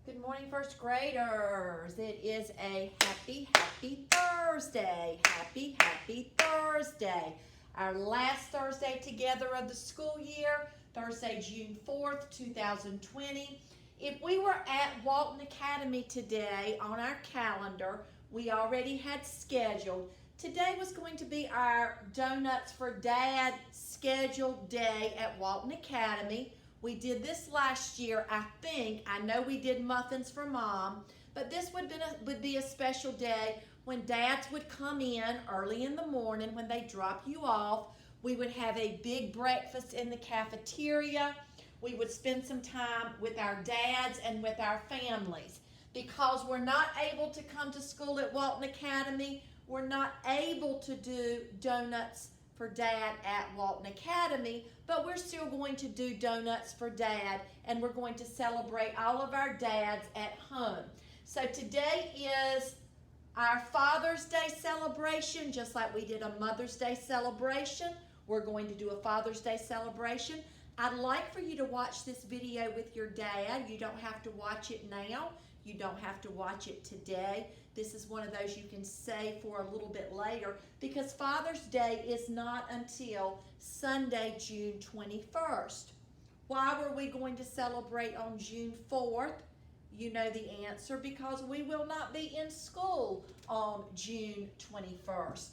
Good morning, first graders. It is a happy Thursday. Happy Thursday. Our last Thursday together of the school year, Thursday, June 4th, 2020. If we were at Walton Academy today on our calendar, we already had scheduled. Today was going to be our Donuts for Dad scheduled day at Walton Academy. We did this last year, I think. I know we did muffins for Mom, but this would be a special day when dads would come in early in the morning when they drop you off. We would have a big breakfast in the cafeteria. We would spend some time with our dads and with our families. Because we're not able to come to school at Walton Academy, we're not able to do Donuts for Dad at Walton Academy, but we're still going to do Donuts for Dad, and we're going to celebrate all of our dads at home. So today is our Father's Day celebration, just like we did a Mother's Day celebration. We're going to do a Father's Day celebration. I'd like for you to watch this video with your dad. You don't have to watch it now. You don't have to watch it today. This is one of those you can save for a little bit later because Father's Day is not until Sunday, June 21st. Why were we going to celebrate on June 4th? You know the answer, because we will not be in school on June 21st.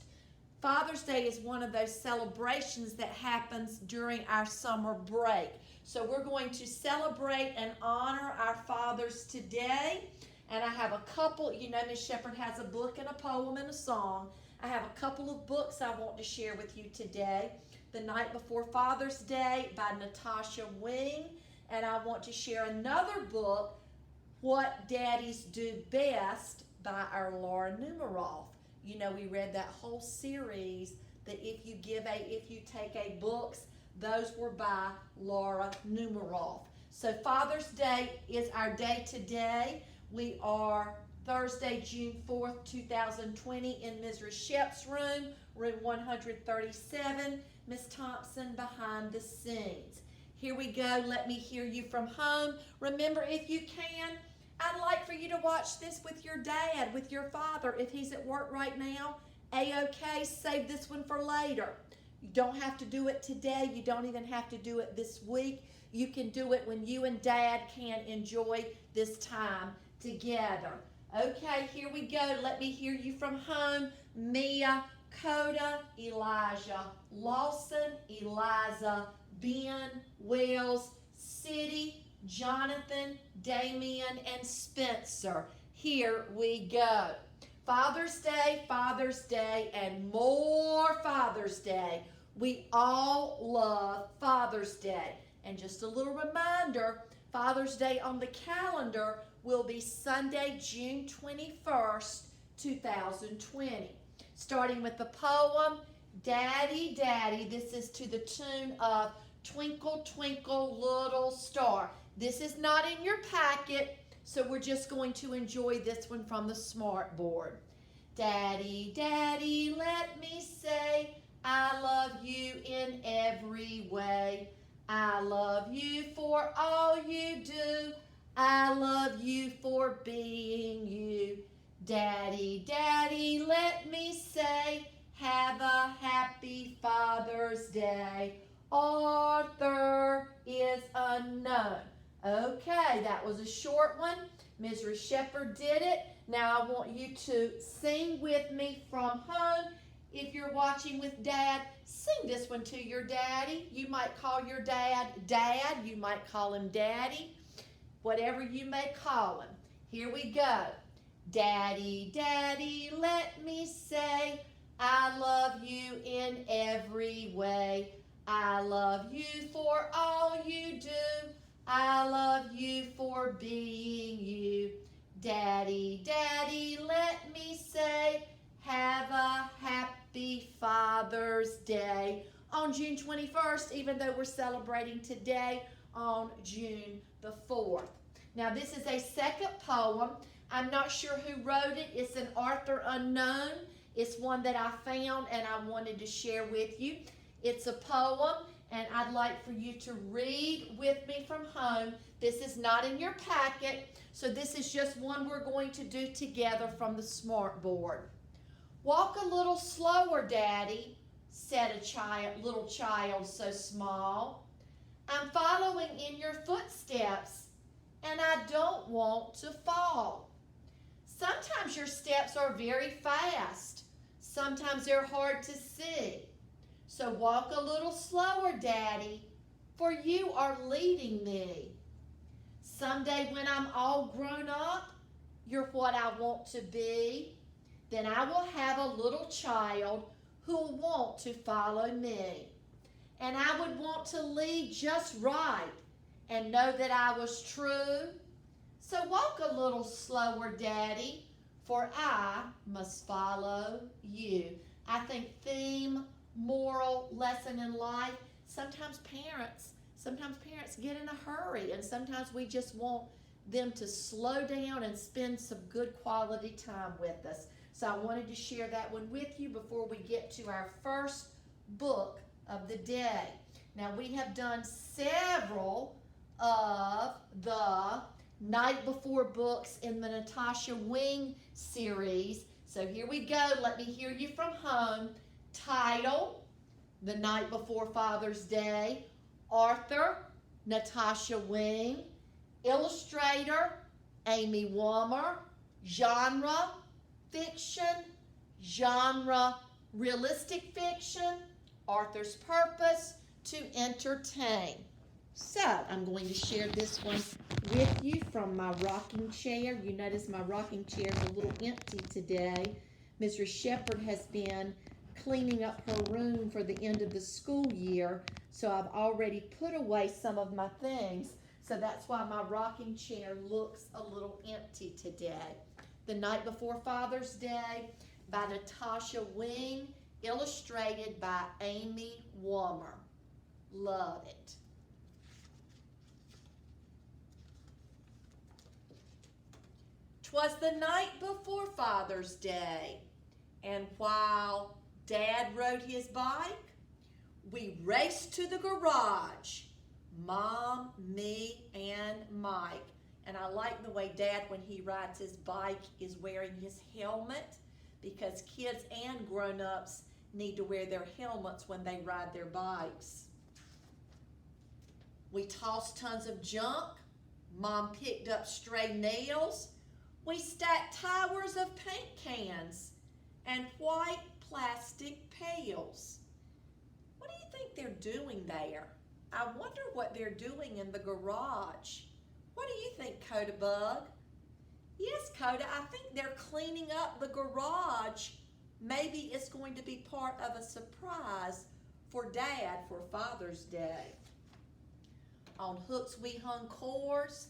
Father's Day is one of those celebrations that happens during our summer break. So we're going to celebrate and honor our fathers today. And I have a couple, you know, Miss Sheppard has a book and a poem and a song. I have a couple of books I want to share with you today. The Night Before Father's Day by Natasha Wing. And I want to share another book, What Daddies Do Best by our Laura Numeroff. You know, we read that whole series that if you take a books, those were by Laura Numeroff. So Father's Day is our day today. We are Thursday, June 4th, 2020 in Ms. Shep's room, room 137, Miss Thompson behind the scenes. Here we go. Let me hear you from home. Remember, if you can, I'd like for you to watch this with your dad, with your father. If he's at work right now, A-OK, save this one for later. You don't have to do it today. You don't even have to do it this week. You can do it when you and Dad can enjoy this time together. Okay, here we go. Let me hear you from home. Mia, Coda, Elijah, Lawson, Eliza, Ben, Wells, City, Jonathan, Damien, and Spencer. Here we go. Father's Day, and more Father's Day. We all love Father's Day. And just a little reminder, Father's Day on the calendar will be Sunday, June 21st, 2020. Starting with the poem, Daddy, Daddy. This is to the tune of Twinkle, Twinkle, Little Star. This is not in your packet, so we're just going to enjoy this one from the smart board. Daddy, Daddy, let me say, I love you in every way. I love you for all you do. I love you for being you. Daddy, Daddy, let me say, have a happy Father's Day. Arthur is unknown. Okay, that was a short one. Ms. Sheppard did it. Now I want you to sing with me from home. If you're watching with Dad, sing this one to your daddy. You might call your dad Dad. You might call him Daddy. Whatever you may call him. Here we go. Daddy, Daddy, let me say, I love you in every way. I love you for all you do. I love you for being you. Daddy, Daddy, let me say, have a happy Father's Day on June 21st, even though we're celebrating today on June the 4th. Now, this is a second poem. I'm not sure who wrote it. It's an author unknown. It's one that I found and I wanted to share with you. It's a poem, and I'd like for you to read with me from home This is not in your packet, so this is just one we're going to do together from the smart board. Walk a little slower, Daddy, said a little child so small. I'm following in your footsteps, and I don't want to fall. Sometimes your steps are very fast. Sometimes they're hard to see. So walk a little slower, Daddy, for you are leading me. Someday when I'm all grown up, you're what I want to be. Then I will have a little child who'll want to follow me. And I would want to lead just right and know that I was true. So walk a little slower, Daddy, for I must follow you. I think theme, moral, lesson in life, sometimes parents get in a hurry, and sometimes we just want them to slow down and spend some good quality time with us. So I wanted to share that one with you before we get to our first book of the day. Now, we have done several of the Night Before books in the Natasha Wing series. So here we go. Let me hear you from home. Title, The Night Before Father's Day. Author, Natasha Wing. Illustrator, Amy Wummer. Genre, fiction. Genre, realistic fiction. Author's purpose, to entertain. So I'm going to share this one with you from my rocking chair. You notice my rocking chair is a little empty today. Mrs. Sheppard has been cleaning up her room for the end of the school year, so I've already put away some of my things. So that's why my rocking chair looks a little empty today. The Night Before Father's Day by Natasha Wing, illustrated by Amy Wummer. Love it. 'Twas the night before Father's Day, and while Dad rode his bike, we raced to the garage. Mom, me, and Mike. And I like the way Dad, when he rides his bike, is wearing his helmet, because kids and grown-ups need to wear their helmets when they ride their bikes. We tossed tons of junk. Mom picked up stray nails. We stacked towers of paint cans and white plastic pails. What do you think they're doing there? I wonder what they're doing in the garage. What do you think, Coda Bug? Yes, Coda, I think they're cleaning up the garage. Maybe it's going to be part of a surprise for Dad for Father's Day. On hooks we hung cords,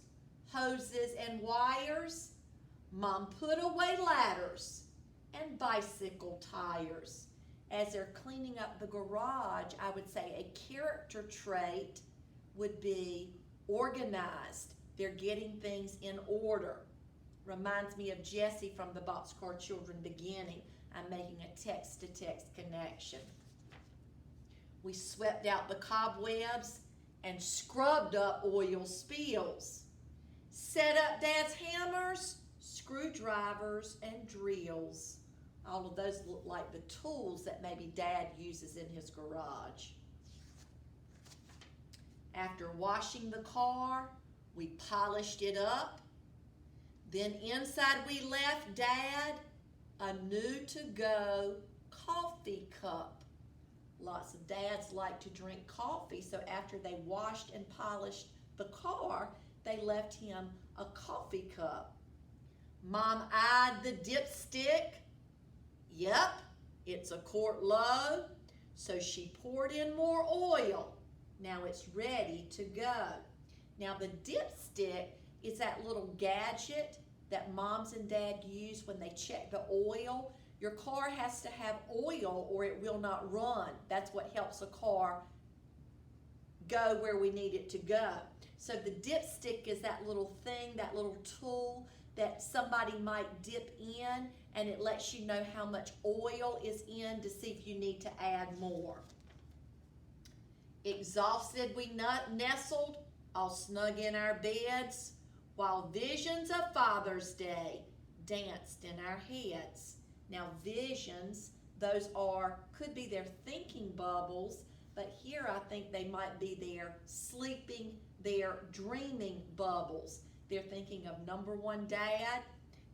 hoses, and wires. Mom put away ladders and bicycle tires. As they're cleaning up the garage, I would say a character trait would be organized. They're getting things in order. Reminds me of Jessie from the Boxcar Children beginning. I'm making a text-to-text connection. We swept out the cobwebs and scrubbed up oil spills. Set up Dad's hammers, screwdrivers, and drills. All of those look like the tools that maybe Dad uses in his garage. After washing the car, we polished it up. Then inside we left Dad a new-to-go coffee cup. Lots of dads like to drink coffee, so after they washed and polished the car, they left him a coffee cup. Mom eyed the dipstick. Yep, it's a quart low, so she poured in more oil. Now it's ready to go. Now the dipstick is that little gadget that moms and dad use when they check the oil. Your car has to have oil or it will not run. That's what helps a car go where we need it to go. So the dipstick is that little thing, that little tool that somebody might dip in, and it lets you know how much oil is in to see if you need to add more. Exhausted, we nestled all snug in our beds, while visions of Father's Day danced in our heads. Now visions, those could be their thinking bubbles, but here I think they might be their sleeping, their dreaming bubbles. They're thinking of number one, Dad,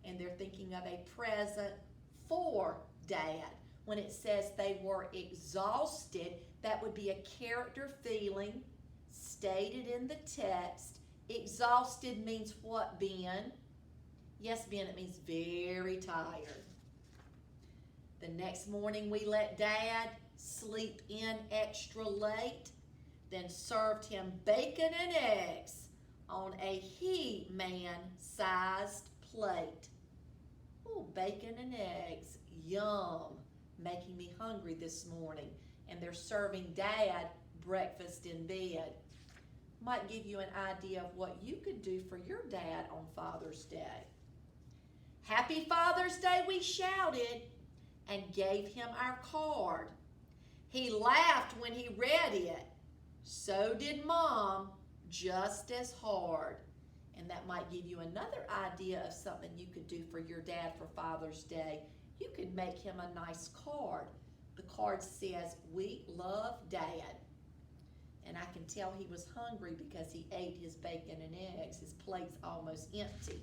and they're thinking of a present for Dad. When it says they were exhausted, that would be a character feeling stated in the text. Exhausted means what, Ben? Yes, Ben, it means very tired. The next morning we let Dad sleep in extra late, then served him bacon and eggs on a he-man-sized plate. Ooh, bacon and eggs, yum, making me hungry this morning. And they're serving Dad breakfast in bed. Might give you an idea of what you could do for your dad on Father's Day. Happy Father's Day, we shouted, and gave him our card. He laughed when he read it. So did Mom, just as hard. And that might give you another idea of something you could do for your dad for Father's Day. You could make him a nice card. The card says, "We love Dad." And I can tell he was hungry because he ate his bacon and eggs. His plate's almost empty.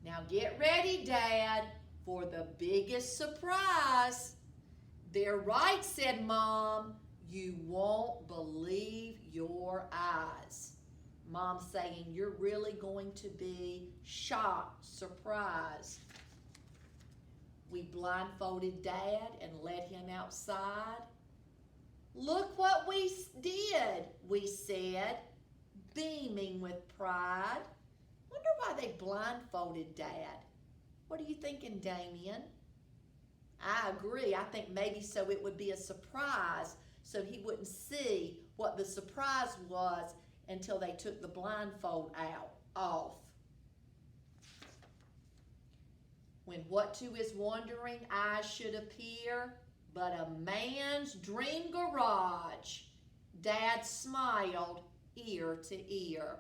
Now get ready, Dad, for the biggest surprise. "They're right," said Mom. "You won't believe your eyes." Mom saying, you're really going to be shocked, surprised. We blindfolded Dad and led him outside. "Look what we did," we said, beaming with pride. Wonder why they blindfolded Dad. What are you thinking, Damien? I agree. I think maybe so it would be a surprise, so he wouldn't see what the surprise was until they took the blindfold off. When what to his wondering eyes should appear but a man's dream garage, Dad smiled ear to ear.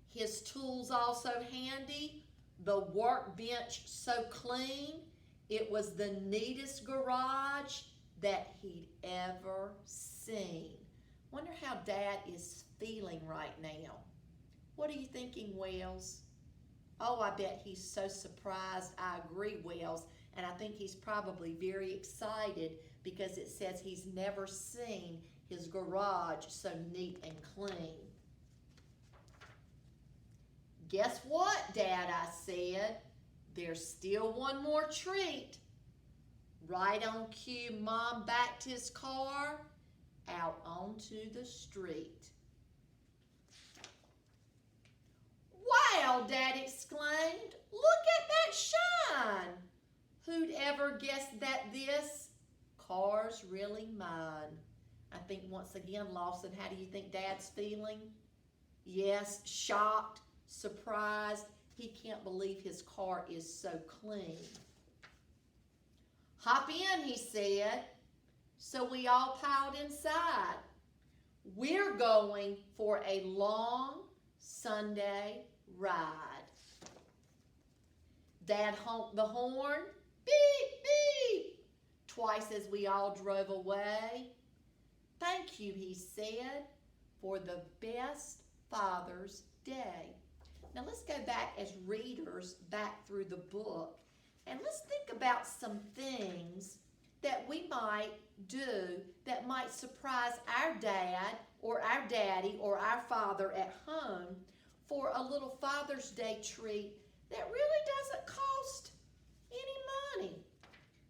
His tools also handy, the workbench so clean, it was the neatest garage that he'd ever seen. Wonder how Dad is feeling right now. What are you thinking, Wells? Oh, I bet he's so surprised. I agree, Wells. And I think he's probably very excited because it says he's never seen his garage so neat and clean. "Guess what, Dad," I said. "There's still one more treat." Right on cue, Mom backed his car out onto the street. "Wow," Dad exclaimed, "look at that shine. Who'd ever guessed that this car's really mine?" I think once again, Lawson, how do you think Dad's feeling? Yes, shocked, surprised. He can't believe his car is so clean. "Hop in," he said. So we all piled inside. We're going for a long Sunday ride. Dad honked the horn, beep, beep, twice as we all drove away. "Thank you," he said, "for the best Father's Day." Now let's go back as readers back through the book and let's think about some things that we might do that might surprise our dad or our daddy or our father at home for a little Father's Day treat that really doesn't cost any money.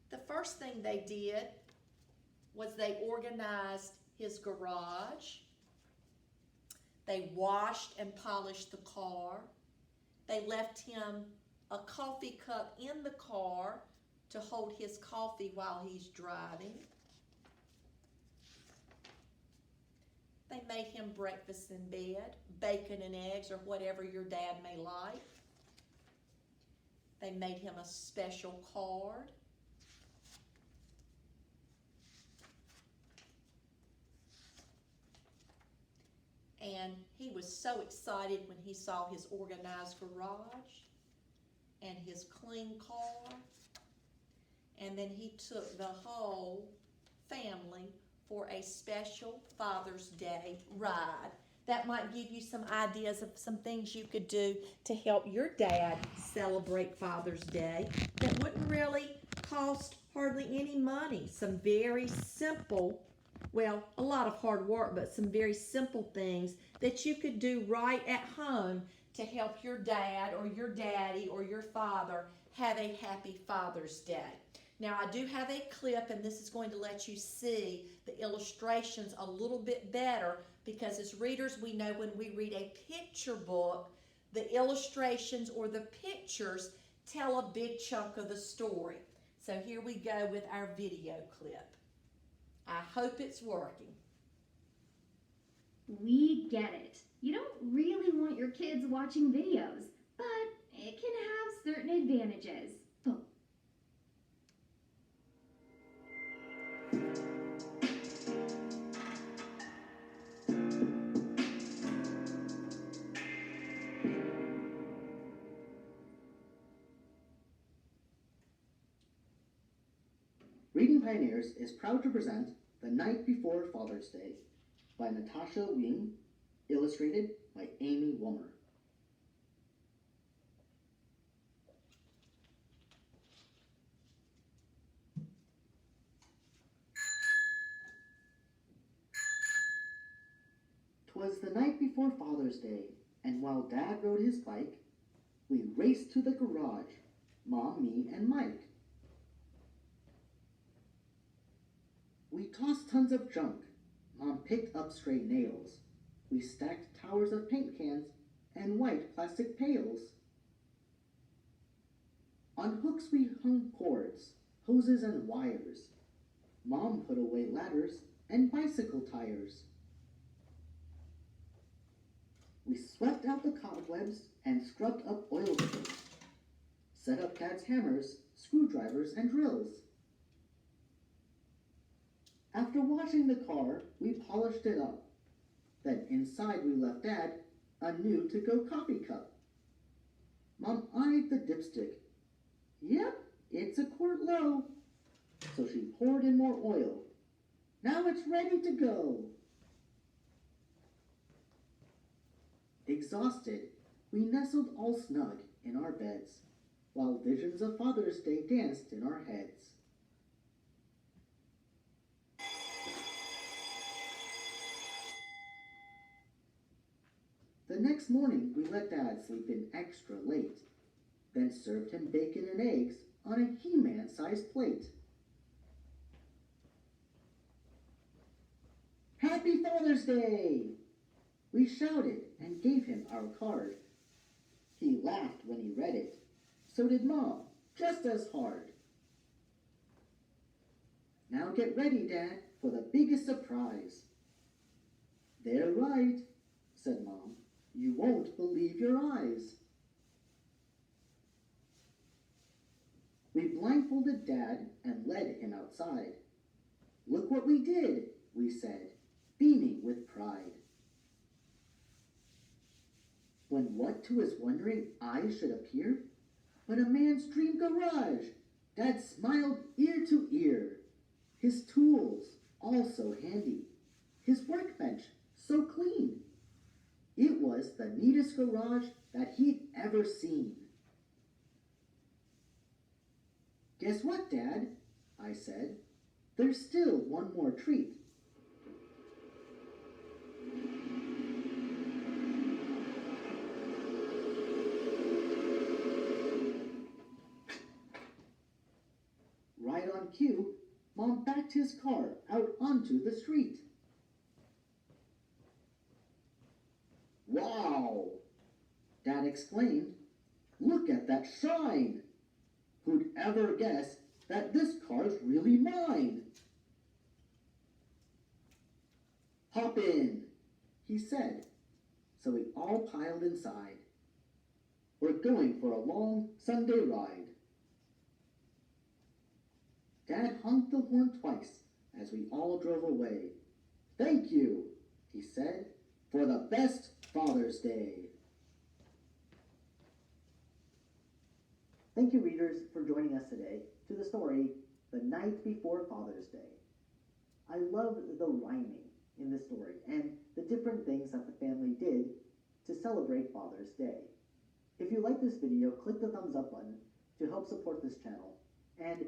The first thing they did was they organized his garage. They washed and polished the car. They left him a coffee cup in the car to hold his coffee while he's driving. They made him breakfast in bed, bacon and eggs or whatever your dad may like. They made him a special card. And he was so excited when he saw his organized garage and his clean car. And then he took the whole family for a special Father's Day ride. That might give you some ideas of some things you could do to help your dad celebrate Father's Day that wouldn't really cost hardly any money. Some very simple, well, a lot of hard work, but some very simple things that you could do right at home to help your dad or your daddy or your father have a happy Father's Day. Now, I do have a clip, and this is going to let you see the illustrations a little bit better, because as readers, we know when we read a picture book, the illustrations or the pictures tell a big chunk of the story. So here we go with our video clip. I hope it's working. We get it. You don't really want your kids watching videos, but it can have certain advantages. Reading Pioneers is proud to present The Night Before Father's Day by Natasha Wing, illustrated by Amy Wummer. "'Twas the night before Father's Day, and while Dad rode his bike, we raced to the garage, Mom, me, and Mike. We tossed tons of junk. Mom picked up stray nails. We stacked towers of paint cans and white plastic pails. On hooks we hung cords, hoses, and wires. Mom put away ladders and bicycle tires. We swept out the cobwebs and scrubbed up oil spills, set up Dad's hammers, screwdrivers, and drills. After washing the car, we polished it up. Then inside we left Dad a new to-go coffee cup. Mom eyed the dipstick. Yep, it's a quart low. So she poured in more oil. Now it's ready to go. Exhausted, we nestled all snug in our beds, while visions of Father's Day danced in our heads. The next morning, we let Dad sleep in extra late, then served him bacon and eggs on a He-Man-sized plate. Happy Father's Day! We shouted and gave him our card. He laughed when he read it. So did Mom, just as hard. Now get ready, Dad, for the biggest surprise. They're right, said Mom. You won't believe your eyes. We blindfolded Dad and led him outside. Look what we did, we said, beaming with pride. When what to his wondering eyes should appear but a man's dream garage, Dad smiled ear to ear. His tools all so handy, his workbench so clean. It was the neatest garage that he'd ever seen. Guess what, Dad? I said. There's still one more treat. Right on cue, Mom backed his car out onto the street. Wow! Dad exclaimed. Look at that shine! Who'd ever guess that this car's really mine? Hop in, he said. So we all piled inside. We're going for a long Sunday ride. Dad honked the horn twice as we all drove away. Thank you, he said. for the best Father's Day. Thank you, readers, for joining us today to the story, The Night Before Father's Day. I loved the rhyming in this story and the different things that the family did to celebrate Father's Day. If you like this video, click the thumbs up button to help support this channel. And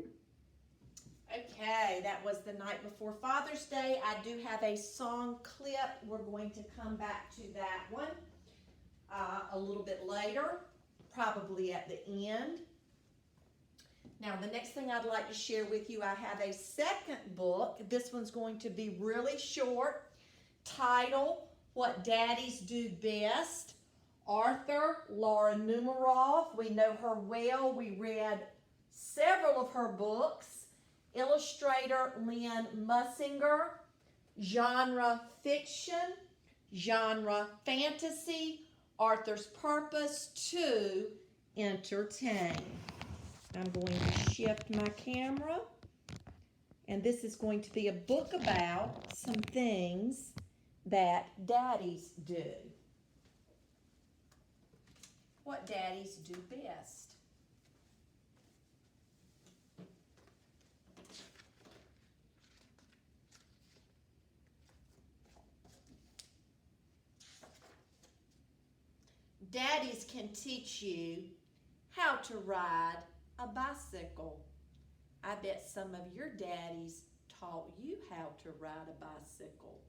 okay, that was The Night Before Father's Day. I do have a song clip. We're going to come back to that one a little bit later, probably at the end. Now, the next thing I'd like to share with you, I have a second book. This one's going to be really short. Title, What Daddies Do Best. Author, Laura Numeroff. We know her well. We read several of her books. Illustrator, Lynn Musinger. Genre, fiction. Genre, fantasy. Author's purpose, to entertain. I'm going to shift my camera, and this is going to be a book about some things that daddies do. What daddies do best. Daddies can teach you how to ride a bicycle. I bet some of your daddies taught you how to ride a bicycle.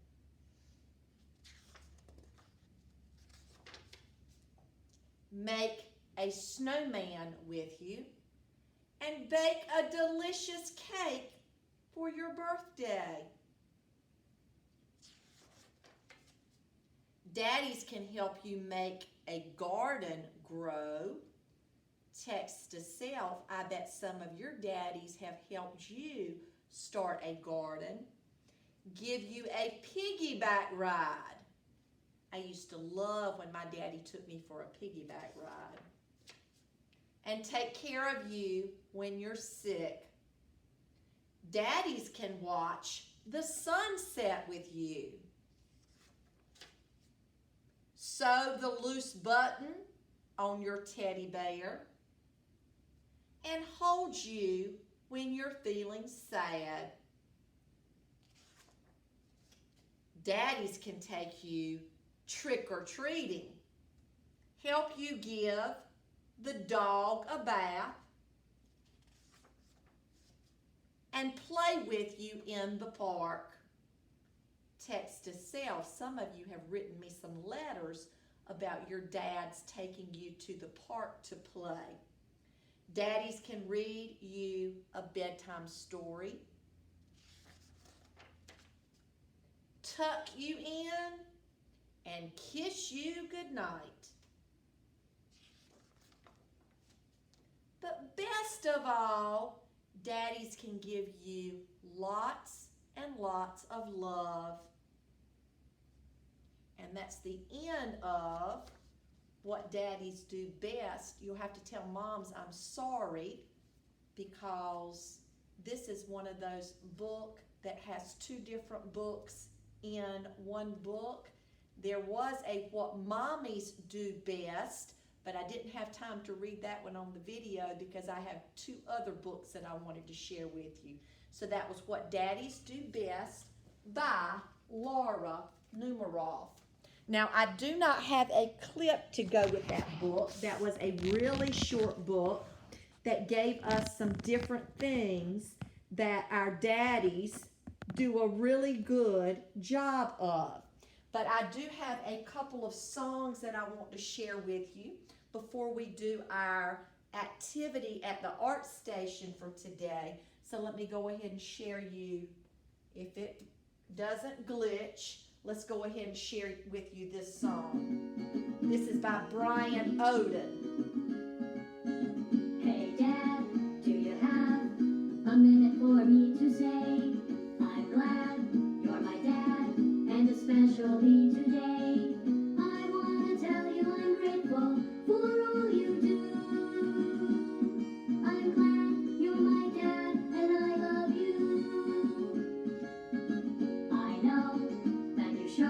Make a snowman with you and bake a delicious cake for your birthday. Daddies can help you make a garden grow. Text to self, I bet some of your daddies have helped you start a garden. Give you a piggyback ride. I used to love when my daddy took me for a piggyback ride. And take care of you when you're sick. Daddies can watch the sunset with you. Sew the loose button on your teddy bear. And hold you when you're feeling sad. Daddies can take you trick-or-treating. Help you give the dog a bath. And play with you in the park. Text to self. Some of you have written me some letters about your dads taking you to the park to play. Daddies can read you a bedtime story, tuck you in, and kiss you goodnight. But best of all, daddies can give you lots and lots of love. And that's the end of What Daddies Do Best. You'll have to tell moms I'm sorry, because this is one of those books that has two different books in one book. There was a What Mommies Do Best, but I didn't have time to read that one on the video because I have two other books that I wanted to share with you. So that was What Daddies Do Best by Laura Numeroff. Now, I do not have a clip to go with that book. That was a really short book that gave us some different things that our daddies do a really good job of. But I do have a couple of songs that I want to share with you before we do our activity at the art station for today. So let me go ahead and share you. If it doesn't glitch, let's go ahead and share with you this song. This is by Brian Oden. Hey Dad, do you have a minute for me to say I'm glad you're my dad and especially today I want to tell you I'm grateful for all you do. I'm glad you're my dad and I love you. I know that you show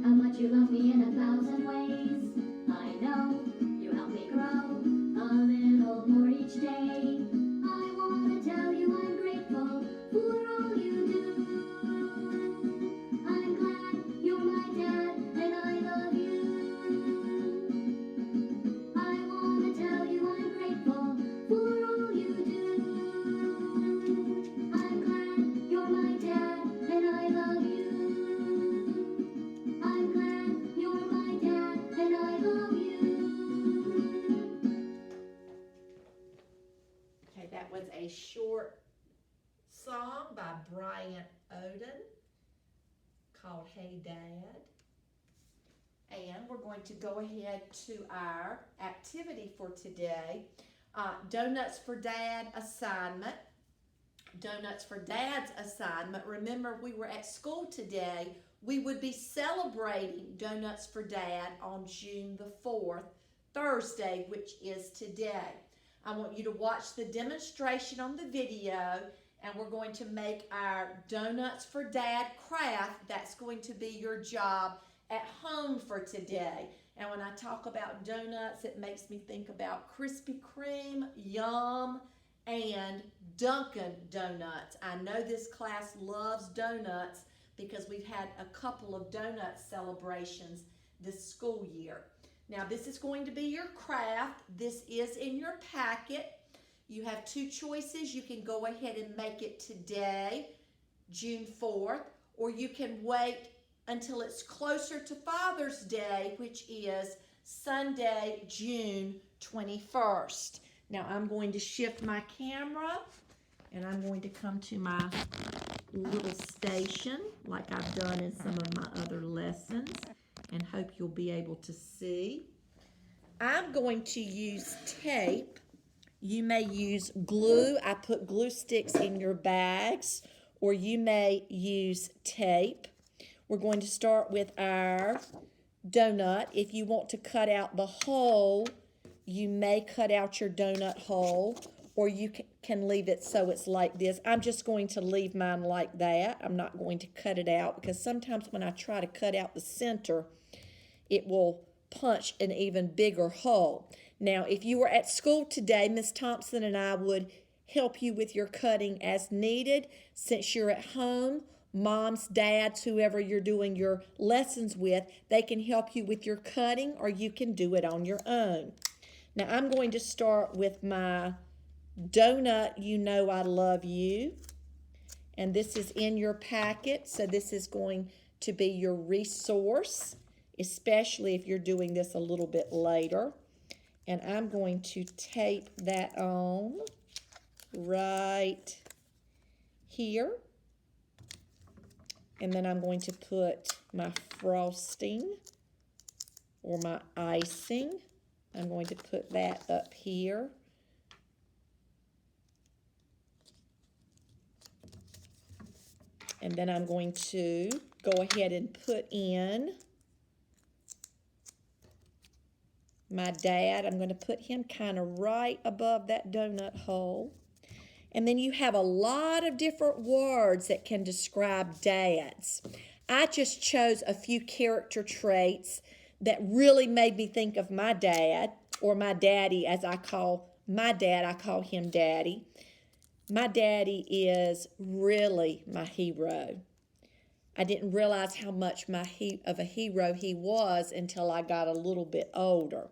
how much you love me a short song by Brian Oden called Hey Dad. And we're going to go ahead to our activity for today. Donuts for Dad assignment. Donuts for Dad's assignment. Remember, we were at school today. We would be celebrating Donuts for Dad on June the 4th, Thursday, which is today. I want you to watch the demonstration on the video, and we're going to make our Donuts for Dad craft. That's going to be your job at home for today. And when I talk about donuts, it makes me think about Krispy Kreme, Yum, and Dunkin' Donuts. I know this class loves donuts because we've had a couple of donut celebrations this school year. Now, this is going to be your craft. This is in your packet. You have two choices. You can go ahead and make it today, June 4th, or you can wait until it's closer to Father's Day, which is Sunday, June 21st. Now, I'm going to shift my camera, and I'm going to come to my little station like I've done in some of my other lessons, and hope you'll be able to see. I'm going to use tape. You may use glue. I put glue sticks in your bags, or you may use tape. We're going to start with our donut. If you want to cut out the hole, you may cut out your donut hole, or you can leave it so it's like this. I'm just going to leave mine like that. I'm not going to cut it out because sometimes when I try to cut out the center, it will punch an even bigger hole. Now, if you were at school today, Miss Thompson and I would help you with your cutting as needed. Since you're at home, moms, dads, whoever you're doing your lessons with, they can help you with your cutting, or you can do it on your own. Now, I'm going to start with my donut, You Know I Love You. And this is in your packet, so this is going to be your resource, especially if you're doing this a little bit later. And I'm going to tape that on right here. And then I'm going to put my frosting or my icing. I'm going to put that up here. And then I'm going to go ahead and put in my dad. I'm going to put him kind of right above that donut hole. And then you have a lot of different words that can describe dads. I just chose a few character traits that really made me think of my dad, or my daddy, as I call my dad. I call him Daddy. My daddy is really my hero. I didn't realize how much of a hero he was until I got a little bit older.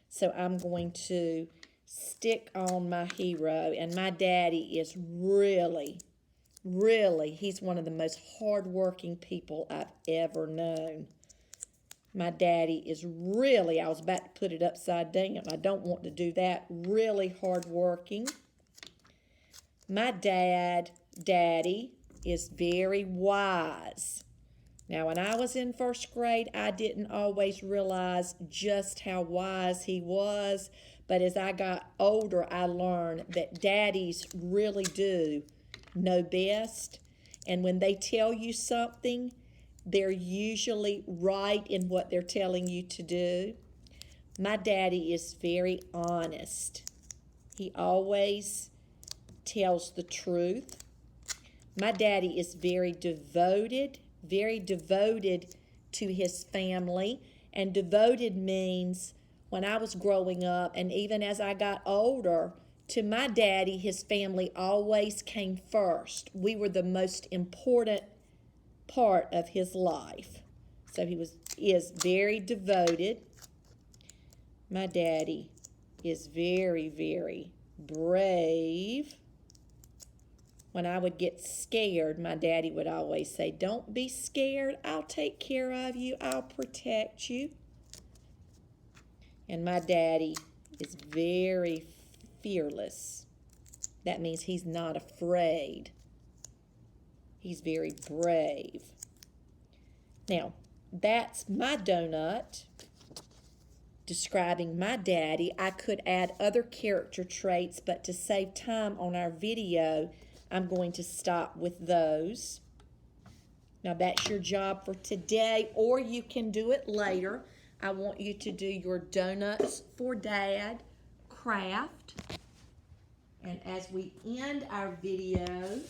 So I'm going to stick on my hero, and my daddy is really, he's one of the most hardworking people I've ever known. My daddy is really, I was about to put it upside down. I don't want to do that. Really hardworking. My daddy, is very wise. Now, when I was in first grade, I didn't always realize just how wise he was. But as I got older, I learned that daddies really do know best. And when they tell you something, they're usually right in what they're telling you to do. My daddy is very honest. He always tells the truth. My daddy is very devoted to his family. And devoted means when I was growing up, and even as I got older, to my daddy, his family always came first. We were the most important part of his life. So he is very devoted. My daddy is very, very brave. When I would get scared, my daddy would always say, "Don't be scared. I'll take care of you. I'll protect you." And my daddy is very fearless. That means he's not afraid. He's very brave. Now, that's my donut describing my daddy. I could add other character traits, but to save time on our video, I'm going to stop with those. Now, that's your job for today, or you can do it later. I want you to do your donuts for dad craft. And as we end our video,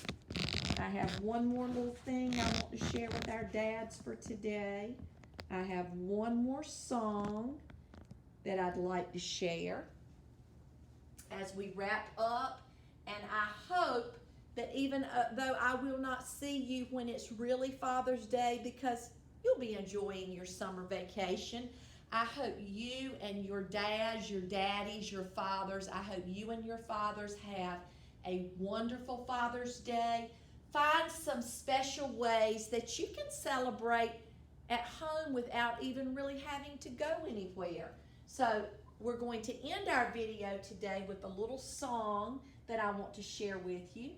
I have one more little thing I want to share with our dads for today. I have one more song that I'd like to share as we wrap up. And I hope that even though I will not see you when it's really Father's Day, because you'll be enjoying your summer vacation, I hope you and your dads, your daddies, your fathers, I hope you and your fathers have a wonderful Father's Day. Find some special ways that you can celebrate at home without even really having to go anywhere. So we're going to end our video today with a little song that I want to share with you.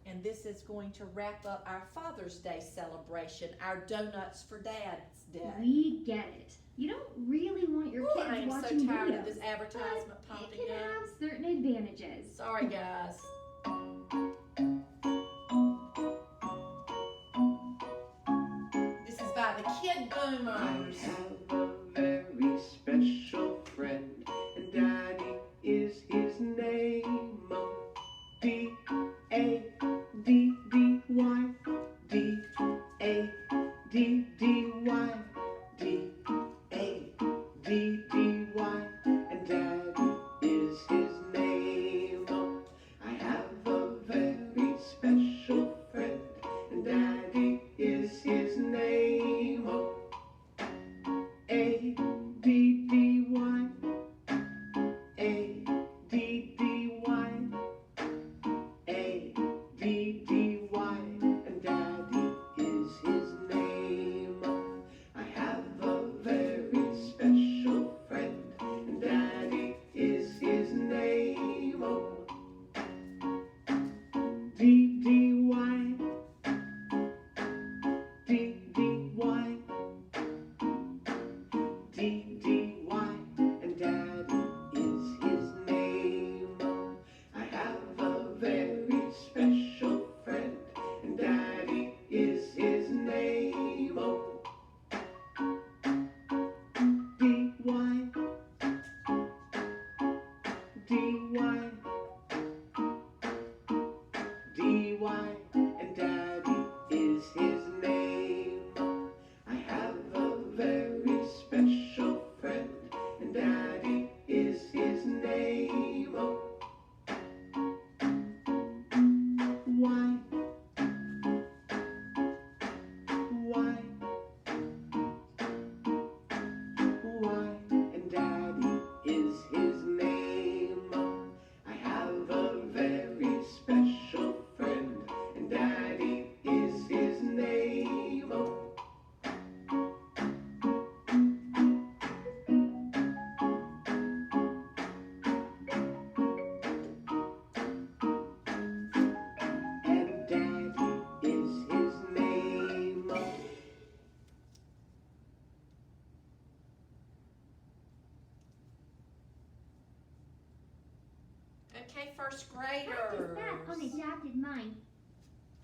And this is going to wrap up our Father's Day celebration, our Donuts for Dad's Day. We get it. You don't really want your kids I am watching so tired videos, of this advertisement but popping it can up. have certain advantages. Sorry, guys. This is by the Kid Boomers. I have a very special friend, and Daddy is his name. D-A-D-D-Y, D-A-D-D-Y, D-A-D-D-Y, and Daddy is his name. I have a very special friend, and Daddy is his name. A-D-D-Y, A-D-D-Y, A-D-D-Y, and Daddy is his name. I have a very special friend, and Daddy is his name. D-D-Y, D-D-Y, D-D-Y, and Daddy is his name. I have a very special friend, and Daddy is his name. D-Y, D-Y, D-Y, and Daddy is his name. I have a very special friend, and Daddy is his name. Why? Why? Why? And Daddy is his name. I have a very special friend, and Daddy is his name. And Daddy is his name. Okay, first Practice graders. that on adapted mind.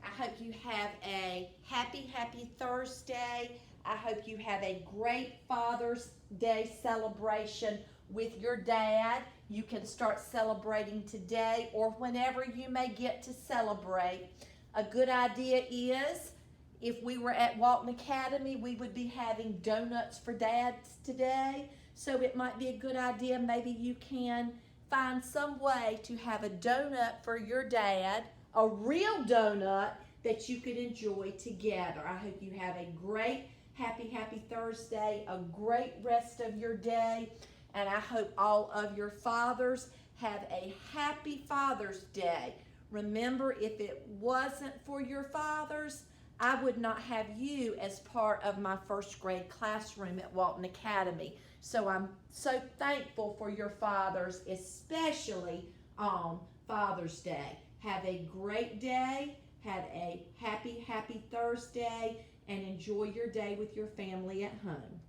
I hope you have a happy Thursday. I hope you have a great Father's Day celebration with your dad. You can start celebrating today or whenever you may get to celebrate. A good idea is, if we were at Walton Academy, we would be having Donuts for Dads today. So it might be a good idea, maybe you can find some way to have a donut for your dad, a real donut that you could enjoy together. I hope you have a great, happy Thursday, a great rest of your day, and I hope all of your fathers have a happy Father's Day. Remember, if it wasn't for your fathers, I would not have you as part of my first grade classroom at Walton Academy. So I'm so thankful for your fathers, especially on Father's Day. Have a great day. Have a happy, happy Thursday, and enjoy your day with your family at home.